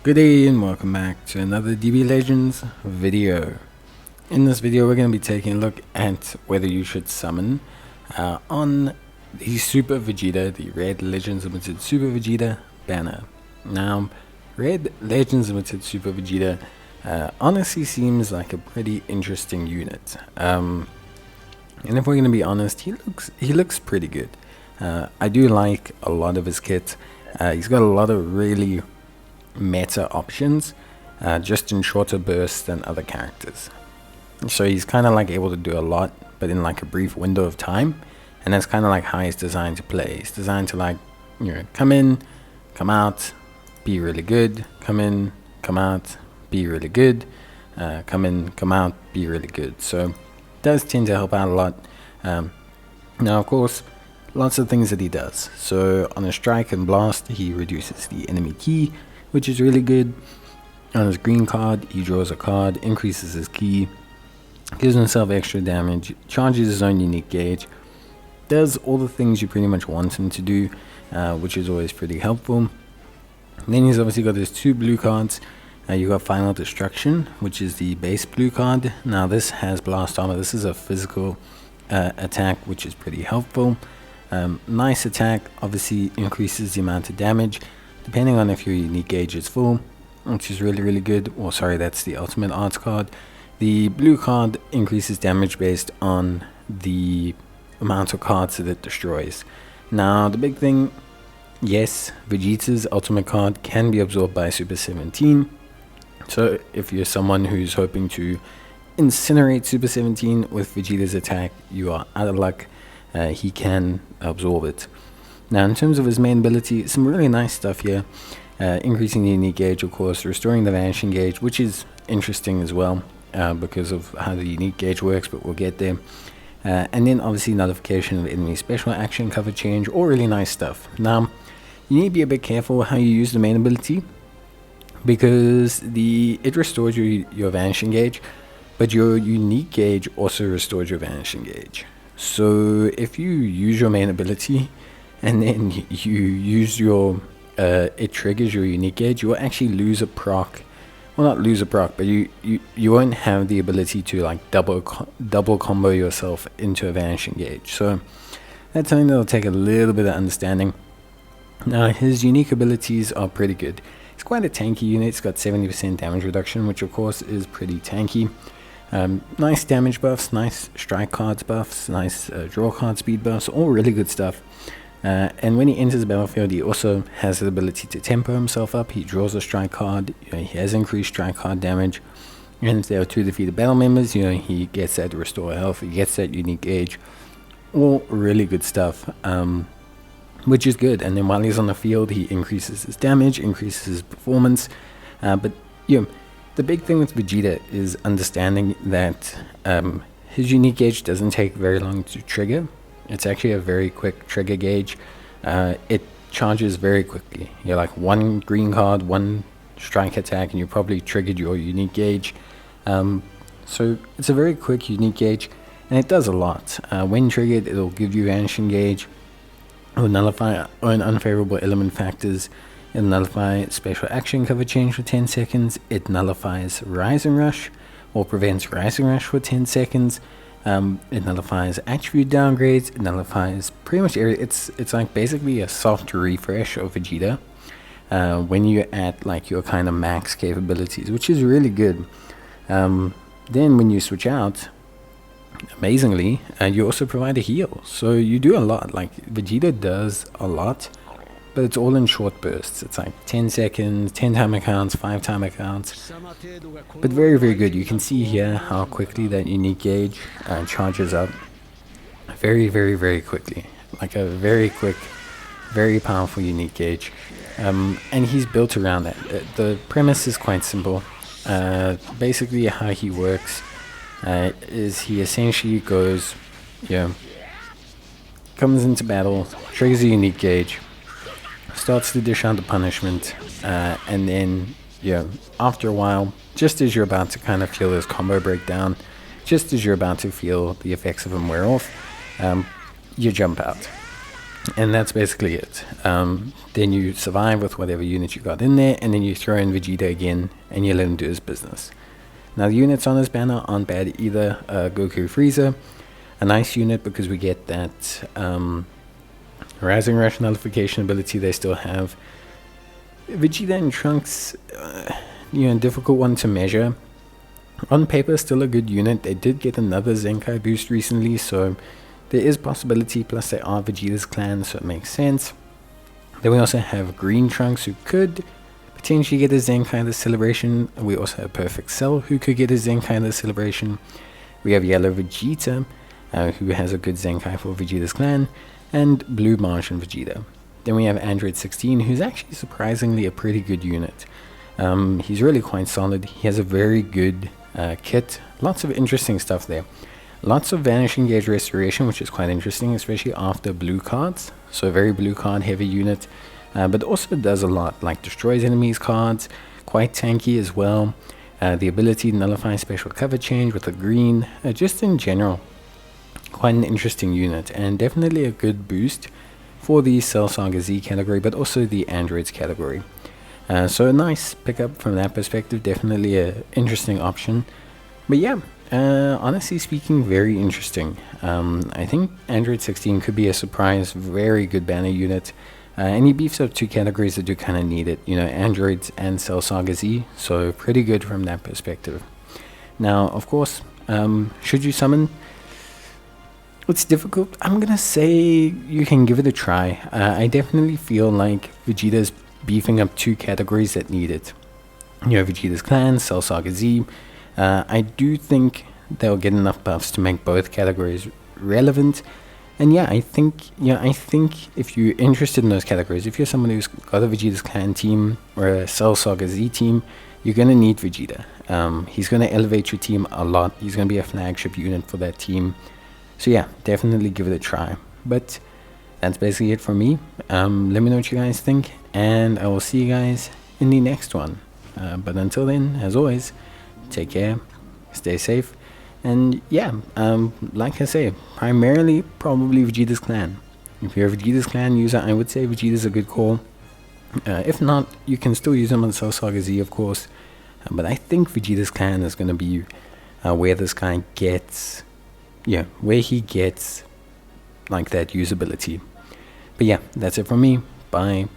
Good day and welcome back to another DB Legends video. In this video we're going to be taking a look at whether you should summon on the Super Vegeta, the Red Legends Limited Super Vegeta banner. Now, Red Legends Limited Super Vegeta honestly seems like a pretty interesting unit. And if we're going to be honest, he looks pretty good. I do like a lot of his kit. He's got a lot of really meta options, just in shorter bursts than other characters. So he's kind of like able to do a lot, but in like a brief window of time, and that's kind of like how he's designed to play. He's designed to, like, you know, come in, come out, be really good, come in, come out, be really good, come in, come out, be really good. So it does tend to help out a lot. Now of course, lots of things that he does. So on a strike and blast, he reduces the enemy ki, which is really good. On his green card, he draws a card, increases his ki, gives himself extra damage, charges his own unique gauge, does all the things you pretty much want him to do, which is always pretty helpful. And then he's obviously got his two blue cards. You got Final Destruction, which is the base blue card. Now this has blast armor. This is a physical attack, which is pretty helpful. Nice attack, obviously increases the amount of damage depending on if your unique gauge is full, which is really good. Or sorry, that's the ultimate arts card. The blue card increases damage based on the amount of cards that it destroys. Now the big thing, yes, Vegeta's ultimate card can be absorbed by Super 17. So if you're someone who's hoping to incinerate Super 17 with Vegeta's attack, you are out of luck. He can absorb it. Now in terms of his main ability, some really nice stuff here. Increasing the unique gauge, of course, restoring the vanishing gauge, which is interesting as well, because of how the unique gauge works, but we'll get there. And then obviously notification of enemy special action, cover change, all really nice stuff. Now you need to be a bit careful how you use the main ability, because it restores your vanishing gauge, but your unique gauge also restores your vanishing gauge. So if you use your main ability and then you use your it triggers your unique gauge, you will actually lose a proc. Well, not lose a proc, but you won't have the ability to like double combo yourself into a vanishing gauge. So that's something that'll take a little bit of understanding. Now his unique abilities are pretty good. It's quite a tanky unit. It's got 70% damage reduction, which of course is pretty tanky. Nice damage buffs, nice strike cards buffs, nice draw card speed buffs, all really good stuff. And when he enters the battlefield, he also has the ability to tempo himself up. He draws a strike card. He has increased strike card damage. And if there are two defeated battle members, he gets that restore health. He gets that unique gauge. All really good stuff, which is good. And then while he's on the field, he increases his damage, increases his performance. But the big thing with Vegeta is understanding that his unique gauge doesn't take very long to trigger. It's actually a very quick trigger gauge. It charges very quickly. You're like one green card, one strike attack, and you probably triggered your unique gauge. So it's a very quick unique gauge, and it does a lot. When triggered, it'll give you vanishing gauge. It will nullify unfavorable element factors. It'll nullify special action cover change for 10 seconds. It nullifies Rising Rush, or prevents Rising Rush for 10 seconds. It nullifies attribute downgrades. It nullifies pretty much it's like basically a soft refresh of Vegeta when you're at like your kind of max capabilities, which is really good. Then when you switch out, amazingly, you also provide a heal. So you do a lot. Like Vegeta does a lot, but it's all in short bursts. It's like 10 seconds, 10 timer counts, 5 timer counts. But very good. You can see here how quickly that unique gauge charges up. Very quickly. Like a very quick, very powerful unique gauge. And he's built around that. The premise is quite simple. Basically how he works is he essentially goes, comes into battle, triggers a unique gauge, starts to dish out the punishment, and then after a while, just as you're about to kind of feel this combo breakdown, just as you're about to feel the effects of him wear off, you jump out. And that's basically it. Then you survive with whatever unit you got in there, and then you throw in Vegeta again, and you let him do his business. Now the units on this banner aren't bad either. Goku Frieza, a nice unit because we get that Rising Rush nullification ability they still have. Vegeta and Trunks, a difficult one to measure. On paper, still a good unit. They did get another Zenkai boost recently, so there is possibility, plus they are Vegeta's clan, so it makes sense. Then we also have Green Trunks, who could potentially get a Zenkai this celebration. We also have Perfect Cell, who could get a Zenkai this celebration. We have Yellow Vegeta, who has a good Zenkai for Vegeta's clan, and Blue Martian Vegeta. Then we have Android 16, who's actually surprisingly a pretty good unit. He's really quite solid. He has a very good kit. Lots of interesting stuff there. Lots of Vanishing Gauge Restoration, which is quite interesting, especially after blue cards. So a very blue card heavy unit, but also does a lot, like destroys enemies cards, quite tanky as well. The ability to nullify special cover change with a green, just in general, quite an interesting unit, and definitely a good boost for the Cell Saga Z category, but also the Androids category. So a nice pickup from that perspective, definitely an interesting option. But yeah, honestly speaking, very interesting. I think Android 16 could be a surprise, very good banner unit. And he beefs up two categories that do kind of need it, Androids and Cell Saga Z, so pretty good from that perspective. Now, of course, should you summon? It's difficult. I'm gonna say you can give it a try. I definitely feel like Vegeta's beefing up two categories that need it. Vegeta's clan, Cell Saga Z. I do think they'll get enough buffs to make both categories relevant. And yeah, I think if you're interested in those categories, if you're someone who's got a Vegeta's clan team or a Cell Saga Z team, you're gonna need Vegeta. He's gonna elevate your team a lot. He's gonna be a flagship unit for that team. So yeah, definitely give it a try. But that's basically it for me. Let me know what you guys think, and I will see you guys in the next one. But until then, as always, take care, stay safe, and yeah, like I say, primarily probably Vegeta's clan. If you're a Vegeta's clan user, I would say Vegeta's a good call. If not, you can still use him on Cell Saga Z, of course. But I think Vegeta's clan is going to be where this guy gets, where he gets like that usability. But yeah, that's it from me. Bye.